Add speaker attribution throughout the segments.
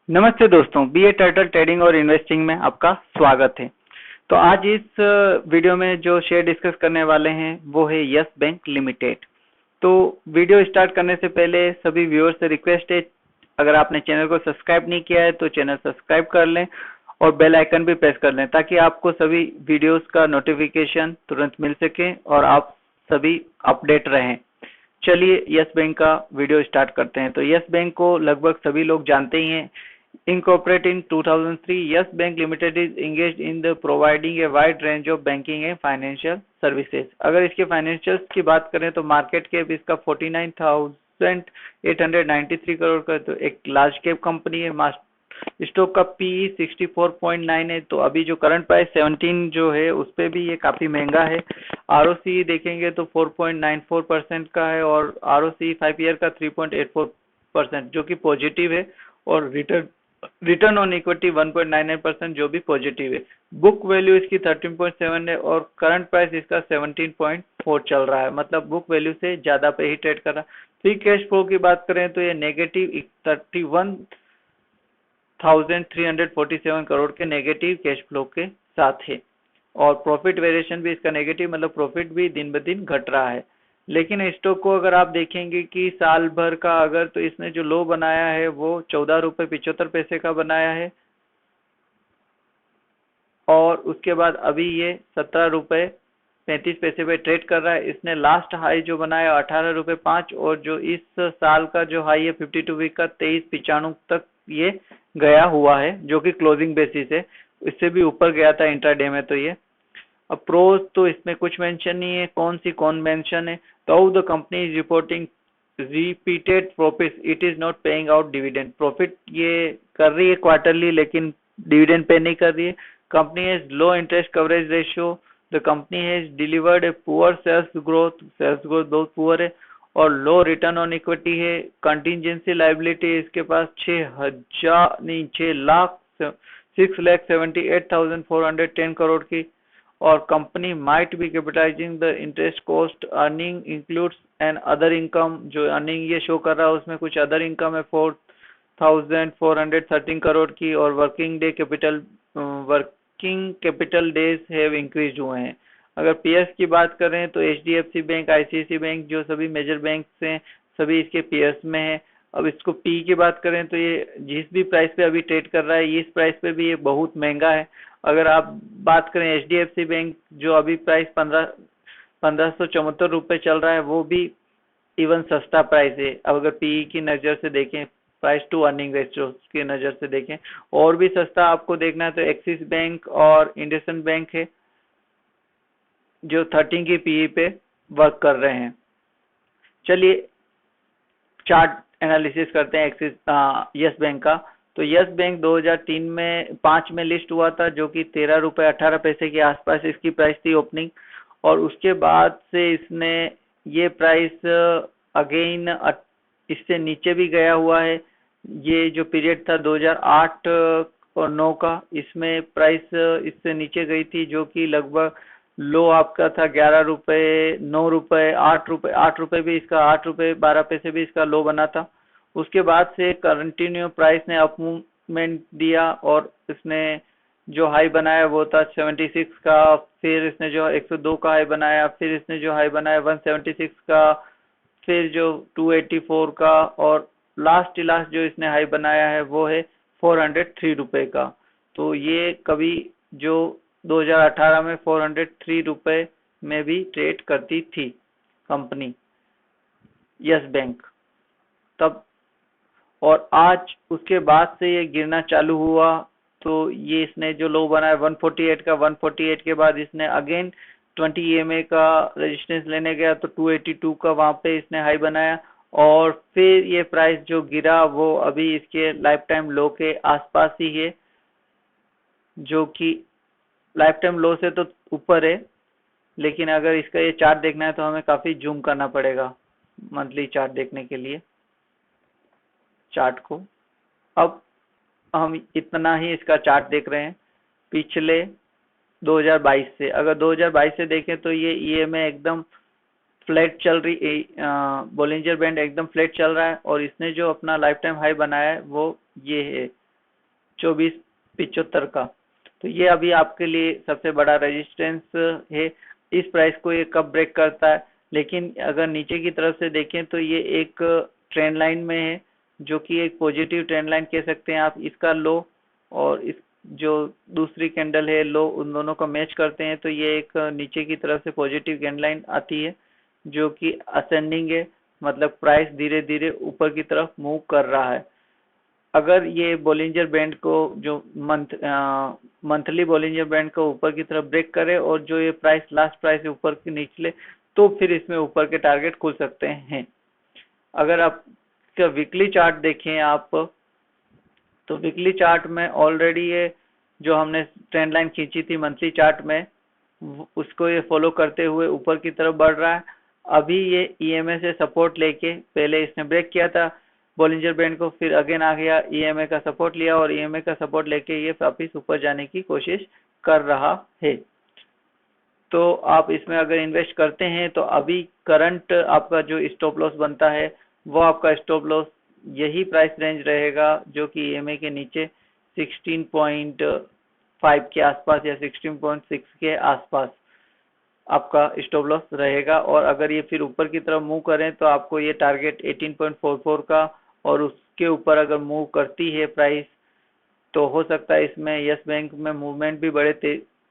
Speaker 1: नमस्ते दोस्तों, BA turtle trading और इन्वेस्टिंग में आपका स्वागत है। तो आज इस वीडियो में जो शेयर डिस्कस करने वाले हैं वो है यस बैंक लिमिटेड। तो वीडियो स्टार्ट करने से पहले सभी व्यूअर्स से रिक्वेस्ट है, अगर आपने चैनल को सब्सक्राइब नहीं किया है तो चैनल सब्सक्राइब कर लें और बेल आइकन भी प्रेस कर लें ताकि आपको सभी वीडियोस का नोटिफिकेशन तुरंत मिल सके और आप सभी अपडेट रहें। चलिए यस बैंक का वीडियो स्टार्ट करते हैं। तो यस बैंक को लगभग सभी लोग जानते ही हैं। Incorporated in 2003, Yes Bank Limited is engaged in the providing a wide range of banking and financial services. अगर इसके फाइनेंशियल्स की बात करें तो मार्केट कैप इसका 49,893 करोड़ का तो एक लार्ज कैप कंपनी है। स्टॉक का पी 64.9 है। तो अभी जो करंट प्राइस 17 जो है उस पे भी ये काफी महंगा है। आरओसी देखेंगे तो 4.94% का है और आरओसी 5 ईयर का 3.84% जो कि पॉजिटिव है और रिटर्न ऑन इक्विटी 1.99% जो भी पॉजिटिव है। बुक वैल्यू इसकी 13.7 है और करंट प्राइस इसका 17.4 चल रहा है, मतलब बुक वैल्यू से ज्यादा पे ही ट्रेड कर रहा है। फ्री कैश फ्लो की बात करें तो ये नेगेटिव 31,347 करोड़ के नेगेटिव कैश फ्लो के साथ है और प्रॉफिट वेरिएशन भी इसका नेगेटिव, मतलब प्रॉफिट भी दिन ब दिन घट रहा है। लेकिन स्टॉक को अगर आप देखेंगे कि साल भर का अगर तो इसने जो लो बनाया है वो 14 रुपये 75 पैसे का बनाया है और उसके बाद अभी ये 17 रुपये 35 पैसे पे ट्रेड कर रहा है। इसने लास्ट हाई जो बनाया 18 रुपये 5 और जो इस साल का जो हाई है 52 वीक का 23.95 तक ये गया हुआ है जो कि क्लोजिंग बेसिस है। इससे भी ऊपर गया था इंट्राडे में। तो ये अब प्रोज तो इसमें कुछ मेंशन नहीं है, कौन मेंशन है। तो the company is reporting repeated profit, it is not paying out dividend. Profit ये कर रही है क्वार्टरली लेकिन डिविडेंड पे नहीं कर रही है। Company has low interest coverage ratio. The company has delivered a poor sales growth बहुत पुअर है और लो रिटर्न ऑन इक्विटी है। कंटिजेंसी लायबिलिटी इसके पास 6,78,410 करोड़ की और company might be capitalising the interest cost. Earning includes and other income, जो earning ये शो कर रहा है उसमें कुछ अदर इनकम है 4,413 करोड़ की और working capital days have increase हुए हैं। अगर पीएस की बात करें तो एचडीएफसी बैंक, आईसीआईसी बैंक जो सभी मेजर बैंक्स हैं सभी इसके पीएस में है। अब इसको पी की बात करें तो ये जिस भी प्राइस पे अभी ट्रेड कर रहा है इस प्राइस पे भी ये बहुत महंगा है। अगर आप बात करें एचडीएफसी बैंक जो अभी प्राइस 1574 रुपये चल रहा है वो भी इवन सस्ता प्राइस है। अब अगर पीई की नज़र से देखें, प्राइस टू अर्निंग रेशियो की नज़र से देखें, और भी सस्ता आपको देखना है तो एक्सिस बैंक और इंडसइंड बैंक है जो 13 की पीई पे वर्क कर रहे हैं। चलिए चार्ट एनालिसिस करते हैं एक्सिस यस बैंक का। तो यस बैंक 2005 में लिस्ट हुआ था जो कि 13 रुपये 18 पैसे के आसपास इसकी प्राइस थी ओपनिंग और उसके बाद से इसने ये प्राइस अगेन इससे नीचे भी गया हुआ है। ये जो पीरियड था 2008 और 9 का, इसमें प्राइस इससे नीचे गई थी जो कि लगभग लो आपका था 11 रुपये 9 रुपये 8 रुपये भी इसका 8 रुपये 12 पैसे भी इसका लो बना था। उसके बाद से कंटिन्यू प्राइस ने अप मूवमेंट दिया और इसने जो हाई बनाया वो था 76 का, फिर इसने जो 102 का हाई बनाया, फिर इसने जो हाई बनाया 176 का, फिर जो 284 का और लास्ट जो इसने हाई बनाया है वो है 403 रुपये का। तो ये कभी जो 2018 में 403 रुपये में भी ट्रेड करती थी कंपनी यस बैंक तब, और आज उसके बाद से ये गिरना चालू हुआ। तो ये इसने जो लो बनाया 148 का, 148 के बाद इसने अगेन 20 EMA का रेजिस्टेंस लेने गया तो 282 का वहां पे इसने हाई बनाया और फिर ये प्राइस जो गिरा वो अभी इसके लाइफ टाइम लो के आसपास ही है, जो कि लाइफ टाइम लो से तो ऊपर है। लेकिन अगर इसका ये चार्ट देखना है तो हमें काफी जूम करना पड़ेगा मंथली चार्ट देखने के लिए चार्ट को। अब हम इतना ही इसका चार्ट देख रहे हैं पिछले 2022 से। अगर 2022 से देखें तो ये EMA एकदम फ्लैट चल रही, बोलिंजर बैंड एकदम फ्लैट चल रहा है और इसने जो अपना लाइफ टाइम हाई बनाया है वो ये है 24.75 का। तो ये अभी आपके लिए सबसे बड़ा रेजिस्टेंस है। इस प्राइस को ये कब ब्रेक करता है, लेकिन अगर नीचे की तरफ से देखें तो ये एक ट्रेंड लाइन में है, जो कि एक पॉजिटिव ट्रेंड लाइन कह सकते हैं आप। इसका लो और इस जो दूसरी कैंडल है लो, उन दोनों को मैच करते हैं तो ये एक नीचे की तरफ से पॉजिटिव कैंडल लाइन आती है, जो कि असेंडिंग है, मतलब प्राइस धीरे धीरे ऊपर की तरफ मूव कर रहा है। अगर ये बॉलिंजर बैंड को जो मंथली बॉलिंजर बैंड को ऊपर की तरफ ब्रेक करे और जो ये प्राइस लास्ट प्राइस है ऊपर के निचले, तो फिर इसमें ऊपर के टारगेट खुल सकते हैं। अगर आप वीकली चार्ट देखें आप, तो वीकली चार्ट में ऑलरेडी ये जो हमने ट्रेंड लाइन खींची थी मंथली चार्ट में, उसको ये फॉलो करते हुए ऊपर की तरफ बढ़ रहा है। अभी ये ईएमए से सपोर्ट लेके पहले इसने ब्रेक किया था बॉलिंजर बैंड को, फिर अगेन आ गया ईएमए का सपोर्ट लिया और ईएमए का सपोर्ट लेके ये वापिस ऊपर जाने की कोशिश कर रहा है। तो आप इसमें अगर इन्वेस्ट करते हैं तो अभी करंट आपका जो स्टॉप लॉस बनता है वो आपका स्टॉप लॉस यही प्राइस रेंज रहेगा, जो कि ईएमए के नीचे 16.5 के आसपास या 16.6 के आसपास आपका स्टॉप लॉस रहेगा। और अगर ये फिर ऊपर की तरफ मूव करें तो आपको ये टारगेट 18.44 का, और उसके ऊपर अगर मूव करती है प्राइस तो हो सकता है इसमें यस बैंक में मूवमेंट भी बड़े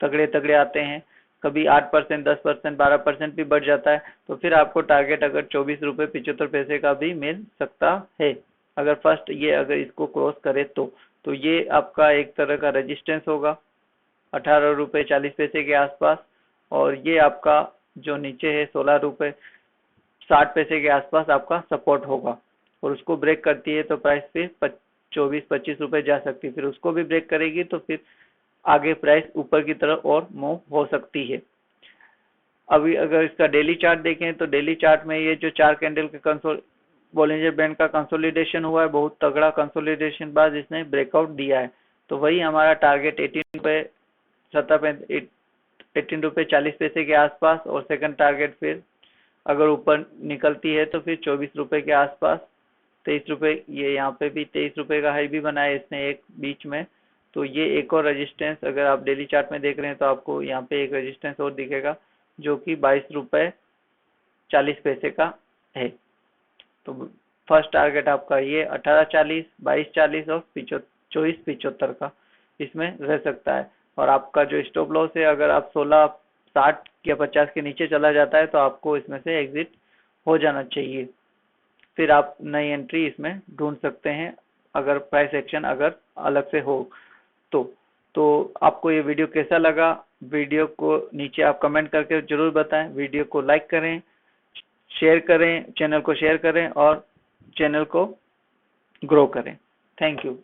Speaker 1: तगड़े तगड़े आते हैं, कभी 8%, 10%, 12% भी बढ़ जाता है। तो फिर आपको टारगेट अगर 24.75 का भी मिल सकता है, अगर फर्स्ट ये अगर इसको क्रॉस करे तो ये आपका एक तरह का रेजिस्टेंस होगा 18.40 के आसपास, और ये आपका जो नीचे है 16.60 के आसपास आपका सपोर्ट होगा। और उसको ब्रेक करती है तो प्राइस फिर 24-25 रुपए जा सकती है, फिर उसको भी ब्रेक करेगी तो फिर आगे प्राइस ऊपर की तरफ और मूव हो सकती है। अभी अगर इसका डेली चार्ट देखें तो डेली चार्ट में ये जो 4 कैंडल के बॉलिंजर बैंड का कंसोलिडेशन हुआ है, बहुत तगड़ा कंसोलिडेशन बाद इसने ब्रेकआउट दिया है। तो वही हमारा टारगेट 18.40 के आसपास, और सेकंड टारगेट फिर अगर ऊपर निकलती है तो फिर 24 रुपए के आसपास, 23 रुपए, ये यहाँ पे भी 23 रुपए का हाई भी बनाया इसने एक बीच में। तो ये एक और रेजिस्टेंस अगर आप डेली चार्ट में देख रहे हैं तो आपको यहाँ पे एक रेजिस्टेंस और दिखेगा, जो कि 22.40 का है। तो फर्स्ट टारगेट आपका ये 18.40, 22.40 और 24.75 का इसमें रह सकता है। और आपका जो स्टॉप लॉस है, अगर आप 16.60 या 50 के नीचे चला जाता है तो आपको इसमें से एग्जिट हो जाना चाहिए, फिर आप नई एंट्री इसमें ढूंढ सकते हैं अगर प्राइस एक्शन अगर अलग से हो तो आपको ये वीडियो कैसा लगा, वीडियो को नीचे आप कमेंट करके जरूर बताएं। वीडियो को लाइक करें, शेयर करें, चैनल को शेयर करें और चैनल को ग्रो करें। Thank you.